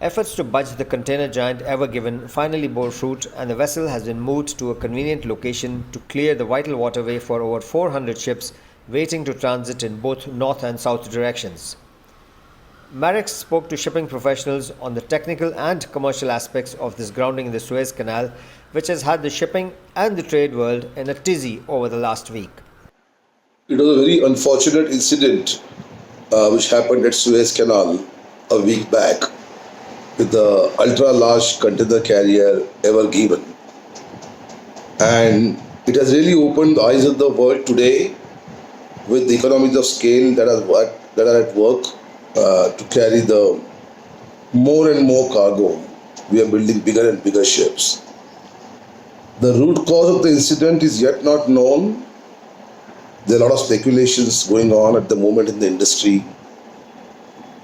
Efforts to budge the container giant Ever Given finally bore fruit, and the vessel has been moved to a convenient location to clear the vital waterway for over 400 ships waiting to transit in both north and south directions. Marex spoke to shipping professionals on the technical and commercial aspects of this grounding in the Suez Canal, which has had the shipping and the trade world in a tizzy over the last week. It was a very unfortunate incident which happened at Suez Canal a week back with the ultra-large container carrier Ever Given. And it has really opened the eyes of the world today with the economies of scale that are at work to carry the more and more cargo. We are building bigger and bigger ships. The root cause of the incident is yet not known. There are a lot of speculations going on at the moment in the industry.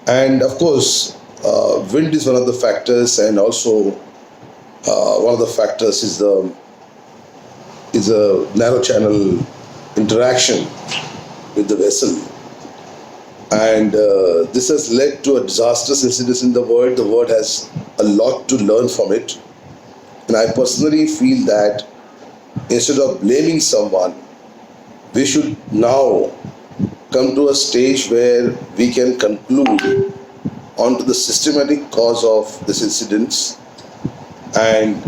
And of course, wind is one of the factors, and also one of the factors is a narrow channel interaction with the vessel. And this has led to a disastrous incident in the world. The world has a lot to learn from it. And I personally feel that instead of blaming someone, we should now come to a stage where we can conclude onto the systematic cause of this incident. And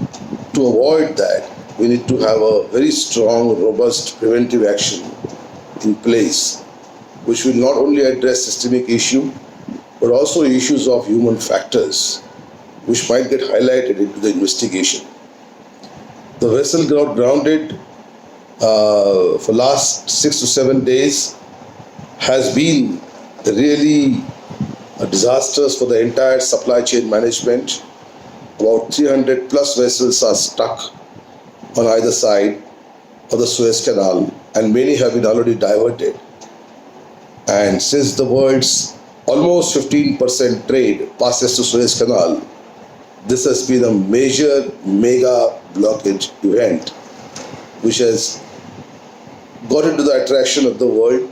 to avoid that, we need to have a very strong, robust preventive action in place, which will not only address systemic issue, but also issues of human factors, which might get highlighted into the investigation. The vessel got grounded for last 6 to 7 days has been really disastrous for the entire supply chain management. About 300 plus vessels are stuck on either side of the Suez Canal, and many have been already diverted. And since the world's almost 15% trade passes to Suez Canal, this has been a major mega blockage event which has got into the attraction of the world,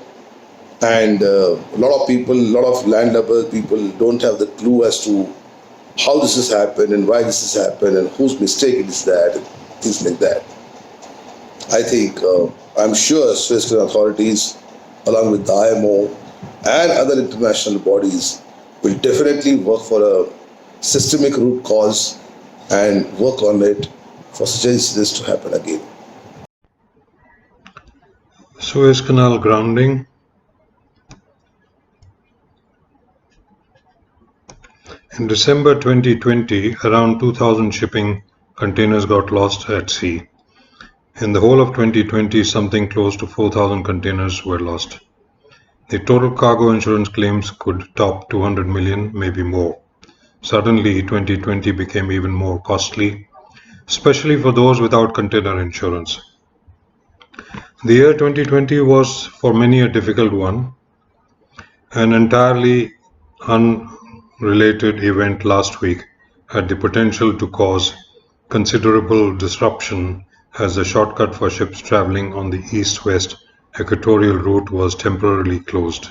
and a lot of people, a lot of landlubber people don't have the clue as to how this has happened and why this has happened and whose mistake it is that, and things like that. I think, I'm sure Suez Canal authorities, along with the IMO and other international bodies, will definitely work for a systemic root cause and work on it for such incidents to happen again. Suez Canal grounding. In December 2020, around 2,000 shipping containers got lost at sea. In the whole of 2020, something close to 4,000 containers were lost. The total cargo insurance claims could top 200 million, maybe more. Suddenly, 2020 became even more costly, especially for those without container insurance. The year 2020 was for many a difficult one. An entirely unrelated event last week had the potential to cause considerable disruption, as the shortcut for ships traveling on the east-west equatorial route was temporarily closed.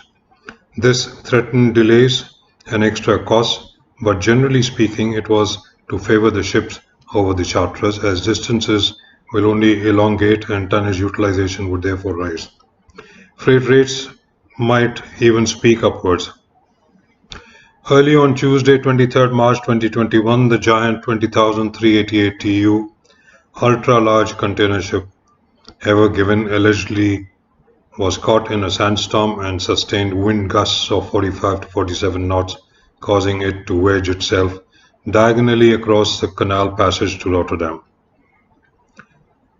This threatened delays and extra costs, but generally speaking, it was to favor the ships over the charterers, as distances will only elongate and tonnage utilization would therefore rise. Freight rates might even speak upwards. Early on Tuesday, 23rd March 2021, the giant 20,388 TEU ultra-large container ship Ever Given allegedly was caught in a sandstorm and sustained wind gusts of 45 to 47 knots, causing it to wedge itself diagonally across the canal passage to Rotterdam.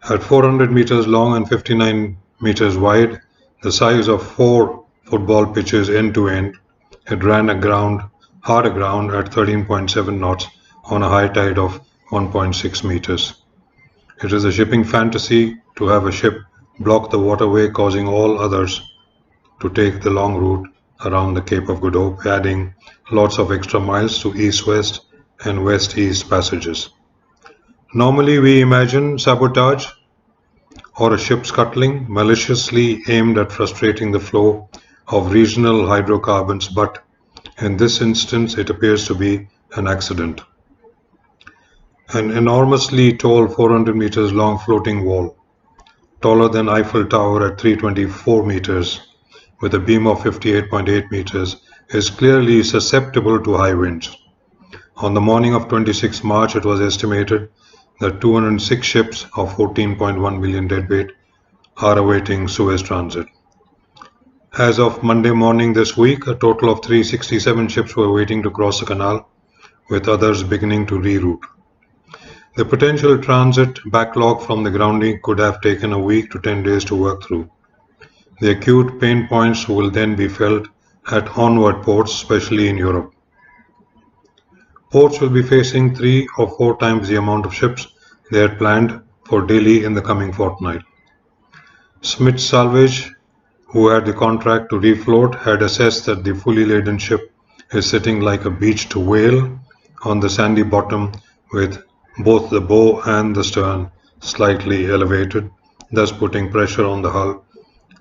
At 400 meters long and 59 meters wide, the size of 4 football pitches end to end, it ran hard aground at 13.7 knots on a high tide of 1.6 meters. It is a shipping fantasy to have a ship block the waterway, causing all others to take the long route around the Cape of Good Hope, adding lots of extra miles to east-west and west-east passages. Normally we imagine sabotage or a ship scuttling maliciously aimed at frustrating the flow of regional hydrocarbons, but in this instance it appears to be an accident. An enormously tall 400 meters long floating wall, taller than Eiffel Tower at 324 meters, with a beam of 58.8 meters, is clearly susceptible to high winds. On the morning of 26 March, it was estimated that 206 ships of 14.1 million deadweight are awaiting Suez transit. As of Monday morning this week, a total of 367 ships were waiting to cross the canal, with others beginning to reroute. The potential transit backlog from the grounding could have taken a week to 10 days to work through. The acute pain points will then be felt at onward ports, especially in Europe. Ports will be facing 3 or 4 times the amount of ships they had planned for Delhi in the coming fortnight. Smith Salvage, who had the contract to refloat, had assessed that the fully laden ship is sitting like a beached whale on the sandy bottom with both the bow and the stern slightly elevated, thus putting pressure on the hull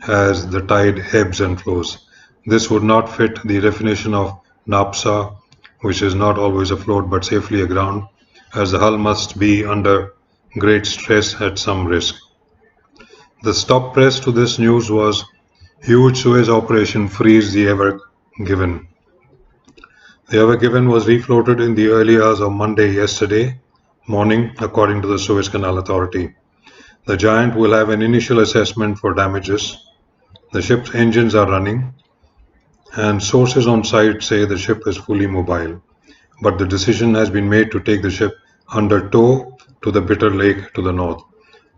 as the tide ebbs and flows. This would not fit the definition of napsa, which is not always afloat but safely aground, as the hull must be under great stress at some risk. The stop press to this news was huge Suez operation frees the Ever Given. The Ever Given was refloated in the early hours of Monday yesterday morning, according to the Suez Canal Authority. The giant will have an initial assessment for damages. The ship's engines are running, and sources on site say the ship is fully mobile. But the decision has been made to take the ship under tow to the Bitter Lake to the north.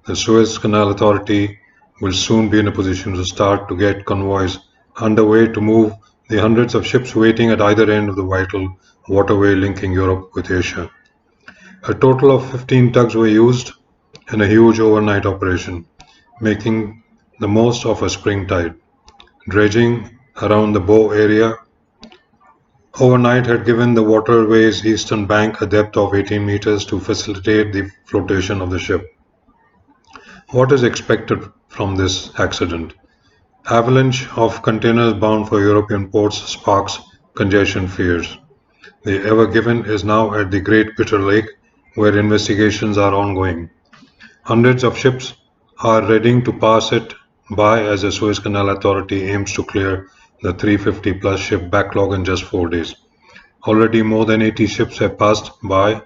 The Suez Canal Authority will soon be in a position to start to get convoys underway to move the hundreds of ships waiting at either end of the vital waterway linking Europe with Asia. A total of 15 tugs were used in a huge overnight operation, making the most of a spring tide. Dredging around the bow area overnight had given the waterway's eastern bank a depth of 18 meters to facilitate the flotation of the ship. What is expected from this accident? Avalanche of containers bound for European ports sparks congestion fears. The Ever Given is now at the Great Bitter Lake, where investigations are ongoing. Hundreds of ships are ready to pass it by as the Suez Canal Authority aims to clear the 350 plus ship backlog in just 4 days. Already more than 80 ships have passed by,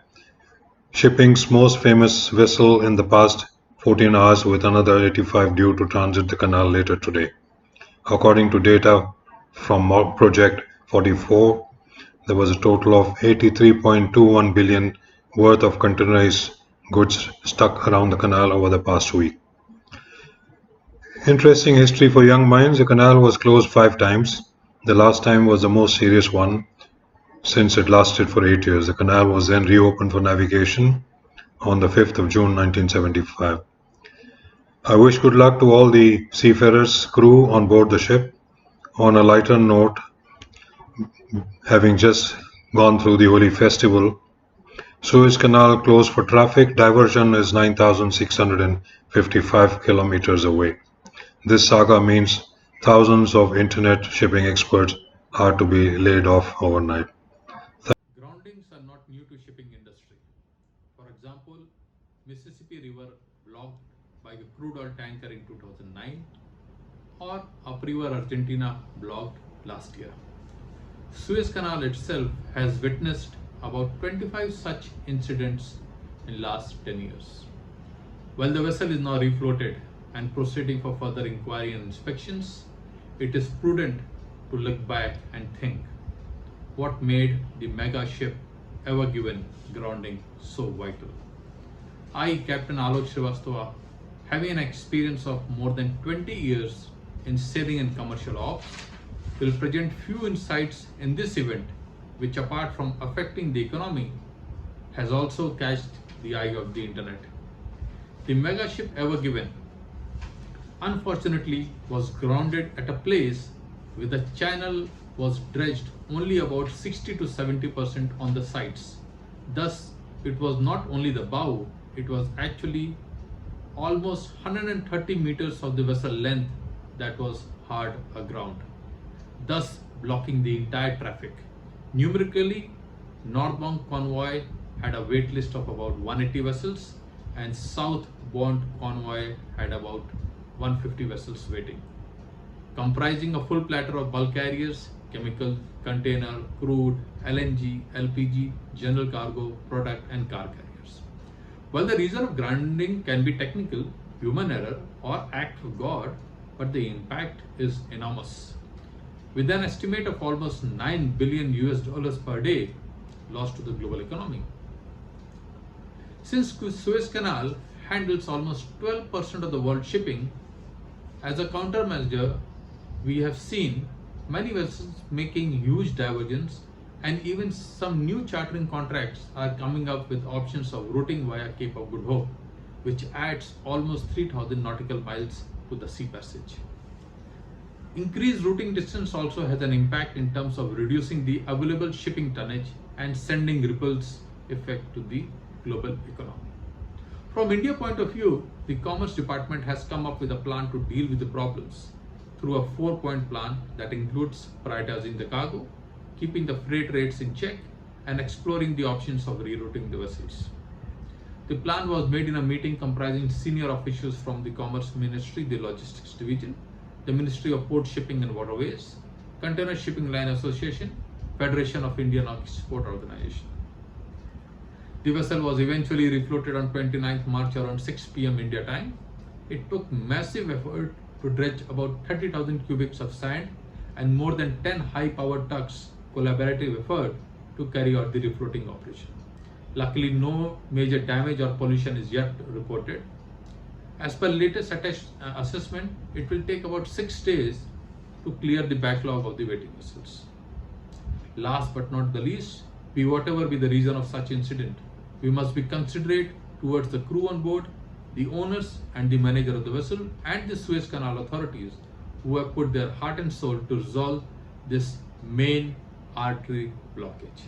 shipping's most famous vessel in the past 14 hours, with another 85 due to transit the canal later today. According to data from Project 44, there was a total of 83.21 billion worth of containerized goods stuck around the canal over the past week. Interesting history for young minds. The canal was closed 5 times. The last time was the most serious one, since it lasted for 8 years. The canal was then reopened for navigation on the 5th of June 1975. I wish good luck to all the seafarers, crew on board the ship. On a lighter note, having just gone through the Holi festival, Suez Canal closed for traffic. Diversion is 9,655 kilometers away. This saga means thousands of internet shipping experts are to be laid off overnight. Groundings are not new to shipping industry. For example, Mississippi River blocked by a crude oil tanker in 2009, or upriver Argentina blocked last year. Suez Canal itself has witnessed about 25 such incidents in last 10 years. While the vessel is now refloated and proceeding for further inquiry and inspections, it is prudent to look back and think what made the mega ship Ever Given grounding so vital. I, Captain Alok Srivastava, having an experience of more than 20 years in sailing and commercial ops, will present few insights in this event, which apart from affecting the economy, has also catched the eye of the internet. The mega ship Ever Given, unfortunately, was grounded at a place where the channel was dredged only about 60 to 70% on the sides. Thus, it was not only the bow, it was actually almost 130 meters of the vessel length that was hard aground, thus blocking the entire traffic. Numerically, northbound convoy had a wait list of about 180 vessels and southbound convoy had about 150 vessels waiting, comprising a full platter of bulk carriers, chemical, container, crude, LNG, LPG, general cargo, product and car carriers. While the reason of grounding can be technical, human error or act of God, but the impact is enormous. With an estimate of almost 9 billion US dollars per day lost to the global economy. Since Suez Canal handles almost 12% of the world shipping, as a countermeasure, we have seen many vessels making huge diversions, and even some new chartering contracts are coming up with options of routing via Cape of Good Hope, which adds almost 3,000 nautical miles to the sea passage. Increased routing distance also has an impact in terms of reducing the available shipping tonnage and sending ripples effect to the global economy. From India point of view, the Commerce Department has come up with a plan to deal with the problems through a 4-point plan that includes prioritizing the cargo, keeping the freight rates in check, and exploring the options of rerouting the vessels. The plan was made in a meeting comprising senior officials from the Commerce Ministry, the Logistics Division, the Ministry of Port Shipping and Waterways, Container Shipping Line Association, Federation of Indian Export Organization. The vessel was eventually refloated on 29th March around 6 p.m. India time. It took massive effort to dredge about 30,000 cubics of sand and more than 10 high-powered tugs collaborative effort to carry out the refloating operation. Luckily, no major damage or pollution is yet reported. As per latest assessment, it will take about 6 days to clear the backlog of the waiting vessels. Last but not the least, whatever be the reason of such incident, we must be considerate towards the crew on board, the owners and the manager of the vessel, and the Suez Canal authorities who have put their heart and soul to resolve this main artery blockage.